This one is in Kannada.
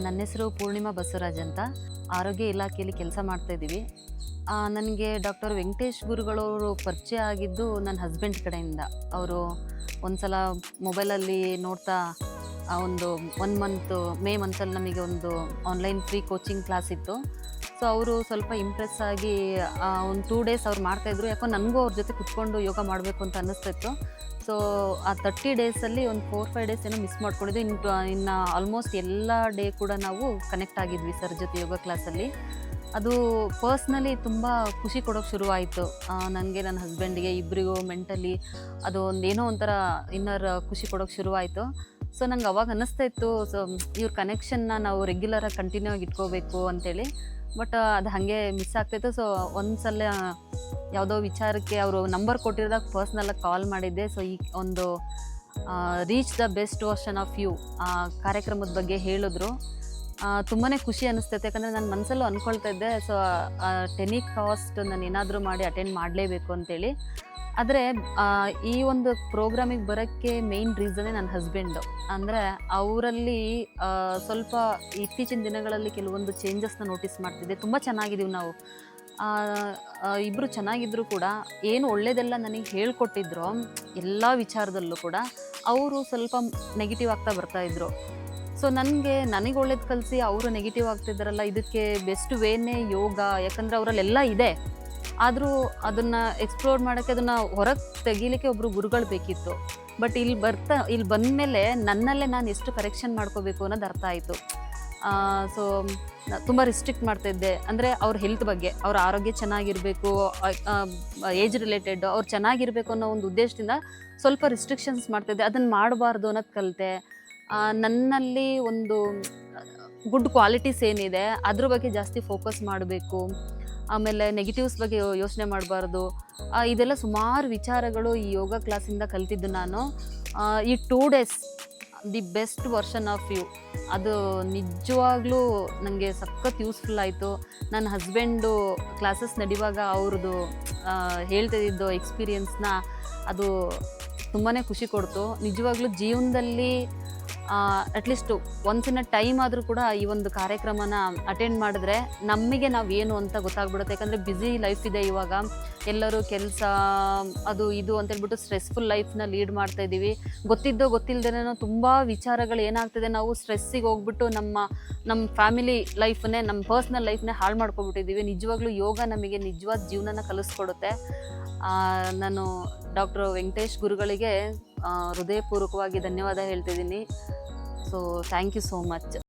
ನನ್ನ ಹೆಸರು ಪೂರ್ಣಿಮಾ ಬಸವರಾಜ್ ಅಂತ. ಆರೋಗ್ಯ ಇಲಾಖೆಯಲ್ಲಿ ಕೆಲಸ ಮಾಡ್ತಾಯಿದ್ದೀವಿ. ನನಗೆ ಡಾಕ್ಟರ್ ವೆಂಕಟೇಶ್ ಗುರುಗಳವರು ಪರಿಚಯ ಆಗಿದ್ದು ನನ್ನ ಹಸ್ಬೆಂಡ್ ಕಡೆಯಿಂದ. ಅವರು ಒಂದು ಸಲ ಮೊಬೈಲಲ್ಲಿ ನೋಡ್ತಾ ಒಂದು 1 ಮಂತು ಮೇ ಮಂತಲ್ಲಿ ನಮಗೆ ಒಂದು ಆನ್ಲೈನ್ ಫ್ರೀ ಕೋಚಿಂಗ್ ಕ್ಲಾಸ್ ಇತ್ತು. ಸೊ ಅವರು ಸ್ವಲ್ಪ ಇಂಪ್ರೆಸ್ ಆಗಿ ಒಂದು 2 ಡೇಸ್ ಅವ್ರು ಮಾಡ್ತಾಯಿದ್ರು. ಯಾಕೋ ನನಗೂ ಅವ್ರ ಜೊತೆ ಕುತ್ಕೊಂಡು ಯೋಗ ಮಾಡಬೇಕು ಅಂತ ಅನ್ನಿಸ್ತಿತ್ತು. ಸೊ ಆ 30 ಡೇಸಲ್ಲಿ ಒಂದು 4-5 ಡೇಸ್ ಏನೋ ಮಿಸ್ ಮಾಡ್ಕೊಂಡಿದ್ದೆ. ಇನ್ನು ಆಲ್ಮೋಸ್ಟ್ ಎಲ್ಲ ಡೇ ಕೂಡ ನಾವು ಕನೆಕ್ಟ್ ಆಗಿದ್ವಿ ಸರ್ ಜೊತೆ ಯೋಗ ಕ್ಲಾಸಲ್ಲಿ. ಅದು ಪರ್ಸ್ನಲಿ ತುಂಬ ಖುಷಿ ಕೊಡೋಕ್ಕೆ ಶುರುವಾಯಿತು. ನನಗೆ, ನನ್ನ ಹಸ್ಬೆಂಡಿಗೆ, ಇಬ್ಬರಿಗೂ ಮೆಂಟಲಿ ಅದು ಏನೋ ಒಂಥರ ಇನ್ನರ್ ಖುಷಿ ಕೊಡೋಕ್ಕೆ ಶುರುವಾಯಿತು. ಸೊ ನಂಗೆ ಅವಾಗ ಅನ್ನಿಸ್ತಾ ಇತ್ತು, ಸೊ ಇವ್ರ ಕನೆಕ್ಷನ್ನ ನಾವು ರೆಗ್ಯುಲರಾಗಿ ಕಂಟಿನ್ಯೂ ಆಗಿ ಇಟ್ಕೋಬೇಕು ಅಂತೇಳಿ. ಬಟ್ ಅದು ಹಾಗೆ ಮಿಸ್ ಆಗ್ತಾಯಿತ್ತು. ಸೊ ಒಂದು ಸಲ ಯಾವುದೋ ವಿಚಾರಕ್ಕೆ ಅವರು ನಂಬರ್ ಕೊಟ್ಟಿರೋದಾಗ ಪರ್ಸ್ನಲಾಗಿ ಕಾಲ್ ಮಾಡಿದ್ದೆ. ಸೊ ಈ ಒಂದು reach the best version of you ಆ ಕಾರ್ಯಕ್ರಮದ ಬಗ್ಗೆ ಹೇಳಿದ್ರು. ತುಂಬಾ ಖುಷಿ ಅನ್ನಿಸ್ತೈತೆ. ಯಾಕಂದರೆ ನಾನು ಮನಸ್ಸಲ್ಲೂ ಅಂದ್ಕೊಳ್ತಾ ಇದ್ದೆ, ಸೊ ಟೆನಿ ಕಾಸ್ಟ್ ನಾನು ಏನಾದರೂ ಮಾಡಿ ಅಟೆಂಡ್ ಮಾಡಲೇಬೇಕು ಅಂತೇಳಿ. ಆದರೆ ಈ ಒಂದು ಪ್ರೋಗ್ರಾಮಿಗೆ ಬರೋಕ್ಕೆ ಮೇಯ್ನ್ ರೀಸನ್ನೇ ನನ್ನ ಹಸ್ಬೆಂಡು. ಅಂದರೆ ಅವರಲ್ಲಿ ಸ್ವಲ್ಪ ಇತ್ತೀಚಿನ ದಿನಗಳಲ್ಲಿ ಕೆಲವೊಂದು ಚೇಂಜಸ್ನ ನೋಟಿಸ್ ಮಾಡ್ತಿದ್ದೆ. ತುಂಬ ಚೆನ್ನಾಗಿದ್ದೀವಿ ನಾವು, ಇಬ್ಬರು ಚೆನ್ನಾಗಿದ್ದರೂ ಕೂಡ ಏನು ಒಳ್ಳೆಯದೆಲ್ಲ ನನಗೆ ಹೇಳ್ಕೊಟ್ಟಿದ್ರು ಎಲ್ಲ ವಿಚಾರದಲ್ಲೂ ಕೂಡ ಅವರು ಸ್ವಲ್ಪ ನೆಗೆಟಿವ್ ಆಗ್ತಾ ಬರ್ತಾಯಿದ್ರು. ಸೊ ನನಗೆ ಒಳ್ಳೇದು ಕಲಿಸಿ ಅವರು ನೆಗೆಟಿವ್ ಆಗ್ತಿದ್ದಾರಲ್ಲ, ಇದಕ್ಕೆ ಬೆಸ್ಟ್ ವೇನೇ ಯೋಗ. ಯಾಕಂದರೆ ಅವರಲ್ಲೆಲ್ಲ ಇದೆ, ಆದರೂ ಅದನ್ನು ಎಕ್ಸ್ಪ್ಲೋರ್ ಮಾಡೋಕ್ಕೆ, ಅದನ್ನು ಹೊರಗೆ ತೆಗೀಲಿಕ್ಕೆ ಒಬ್ಬರು ಗುರುಗಳು ಬೇಕಿತ್ತು. ಬಟ್ ಇಲ್ಲಿ ಬಂದಮೇಲೆ ನನ್ನಲ್ಲೇ ನಾನು ಎಷ್ಟು ಕರೆಕ್ಷನ್ ಮಾಡ್ಕೋಬೇಕು ಅನ್ನೋದು ಅರ್ಥ ಆಯಿತು. ಸೊ ತುಂಬ ರಿಸ್ಟ್ರಿಕ್ಟ್ ಮಾಡ್ತಾಯಿದ್ದೆ. ಅಂದರೆ ಅವ್ರ ಹೆಲ್ತ್ ಬಗ್ಗೆ, ಅವ್ರ ಆರೋಗ್ಯ ಚೆನ್ನಾಗಿರಬೇಕು, ಏಜ್ ರಿಲೇಟೆಡ್ ಅವ್ರು ಚೆನ್ನಾಗಿರಬೇಕು ಅನ್ನೋ ಒಂದು ಉದ್ದೇಶದಿಂದ ಸ್ವಲ್ಪ ರಿಸ್ಟ್ರಿಕ್ಷನ್ಸ್ ಮಾಡ್ತಾಯಿದ್ದೆ. ಅದನ್ನು ಮಾಡಬಾರ್ದು ಅನ್ನೋದು ಕಲಿತೆ. ನನ್ನಲ್ಲಿ ಒಂದು ಗುಡ್ ಕ್ವಾಲಿಟೀಸ್ ಏನಿದೆ ಅದ್ರ ಬಗ್ಗೆ ಜಾಸ್ತಿ ಫೋಕಸ್ ಮಾಡಬೇಕು. ಆಮೇಲೆ ನೆಗೆಟಿವ್ಸ್ ಬಗ್ಗೆ ಯೋಚನೆ ಮಾಡಬಾರ್ದು. ಇದೆಲ್ಲ ಸುಮಾರು ವಿಚಾರಗಳು ಈ ಯೋಗ ಕ್ಲಾಸಿಂದ ಕಲ್ತಿದ್ದು ನಾನು. ಈ 2 days the best version of you, ಅದು ನಿಜವಾಗ್ಲೂ ನನಗೆ ಸಖತ್ ಯೂಸ್ಫುಲ್ ಆಯಿತು. ನನ್ನ ಹಸ್ಬೆಂಡು ಕ್ಲಾಸಸ್ ನಡೆಯುವಾಗ ಅವ್ರದ್ದು ಹೇಳ್ತಿದ್ದು ಎಕ್ಸ್ಪೀರಿಯನ್ಸ್ನ ಅದು ತುಂಬಾ ಖುಷಿ ಕೊಡ್ತು. ನಿಜವಾಗ್ಲೂ ಜೀವನದಲ್ಲಿ at least once in a time ಆದರೂ ಕೂಡ ಈ ಒಂದು ಕಾರ್ಯಕ್ರಮನ ಅಟೆಂಡ್ ಮಾಡಿದ್ರೆ ನಮಗೆ ನಾವೇನು ಅಂತ ಗೊತ್ತಾಗ್ಬಿಡುತ್ತೆ. ಯಾಕಂದರೆ ಬ್ಯುಸಿ ಲೈಫ್ ಇದೆ ಇವಾಗ, ಎಲ್ಲರೂ ಕೆಲಸ ಅದು ಇದು ಅಂತೇಳ್ಬಿಟ್ಟು ಸ್ಟ್ರೆಸ್ಫುಲ್ ಲೈಫ್ನ ಲೀಡ್ ಮಾಡ್ತಾಯಿದ್ದೀವಿ. ಗೊತ್ತಿಲ್ಲದೇನೋ ತುಂಬ ವಿಚಾರಗಳು ಏನಾಗ್ತಿದೆ, ನಾವು ಸ್ಟ್ರೆಸ್ಸಿಗೆ ಹೋಗ್ಬಿಟ್ಟು ನಮ್ಮ ಫ್ಯಾಮಿಲಿ ಲೈಫನ್ನೇ, ನಮ್ಮ ಪರ್ಸ್ನಲ್ ಲೈಫ್ನೇ ಹಾಳು ಮಾಡ್ಕೊಬಿಟ್ಟಿದ್ದೀವಿ. ನಿಜವಾಗ್ಲೂ ಯೋಗ ನಮಗೆ ನಿಜವಾದ ಜೀವನನ ಕಲಿಸ್ಕೊಡುತ್ತೆ. ನಾನು ಡಾಕ್ಟರ್ ವೆಂಕಟೇಶ್ ಗುರುಗಳಿಗೆ ಹೃದಯಪೂರ್ವಕವಾಗಿ ಧನ್ಯವಾದ ಹೇಳ್ತಿದ್ದೀನಿ. So thank you so much.